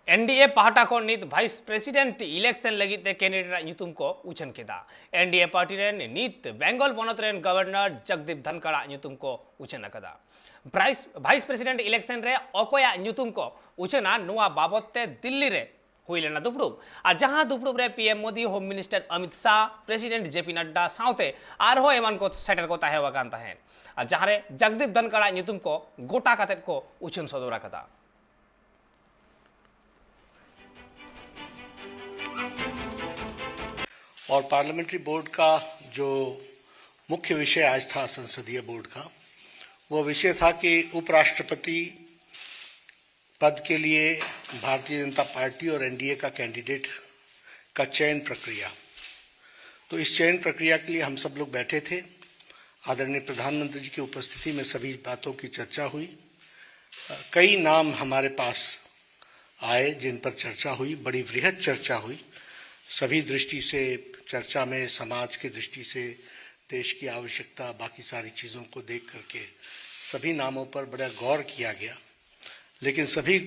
NDA party को नीत vice president election लगी कैंडिडेट ᱧᱩᱛᱩᱢ को उछन केदा। एनडीए पार्टी रेन नीत बेंगल पनत रेन गवर्नर जगदीप धनखड़ ᱧᱩᱛᱩᱢ को उछन अकदा। वाइस प्रेसिडेंट इलेक्शन रे अकोया ᱧᱩᱛᱩᱢ को उछना नुआ बाबत ते दिल्ली रे हुई लेना दुपड़ुब और जहां दुपड़ुब रे PM Modi, home minister Amit Shah, president JP Nadda साउते आरहो एमान को सेटर को ताहे वकान ताहेन और जहां रे जगदीप धनखड़ ᱧᱩᱛᱩᱢ को गोटा काते को उछन सदोरा कदा। और पार्लियामेंट्री बोर्ड का जो मुख्य विषय आज था संसदीय बोर्ड का, वो विषय था कि उपराष्ट्रपति पद के लिए भारतीय जनता पार्टी और एनडीए का कैंडिडेट का चयन प्रक्रिया। तो इस चयन प्रक्रिया के लिए हम सब लोग बैठे थे। आदरणीय प्रधानमंत्री जी की उपस्थिति में सभी बातों की चर्चा हुई। कई नाम हमारे पास आए जिन पर चर्चा हुई, बड़ी वृहद चर्चा हुई। सभी दृष्टि से चर्चा में, समाज की दृष्टि से, देश की आवश्यकता, बाकी सारी चीज़ों को देख करके सभी नामों पर बड़ा गौर किया गया। लेकिन सभी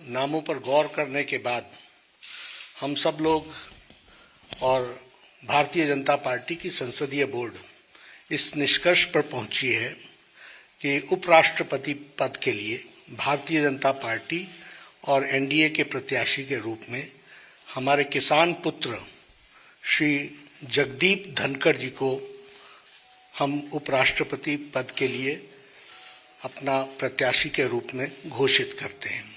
नामों पर गौर करने के बाद हम सब लोग और भारतीय जनता पार्टी की संसदीय बोर्ड इस निष्कर्ष पर पहुंची है कि उपराष्ट्रपति पद के लिए भारतीय जनता पार्टी और एनडीए के प्रत्याशी के रूप में हमारे किसान पुत्र श्री जगदीप धनखड़ जी को हम उपराष्ट्रपति पद के लिए अपना प्रत्याशी के रूप में घोषित करते हैं।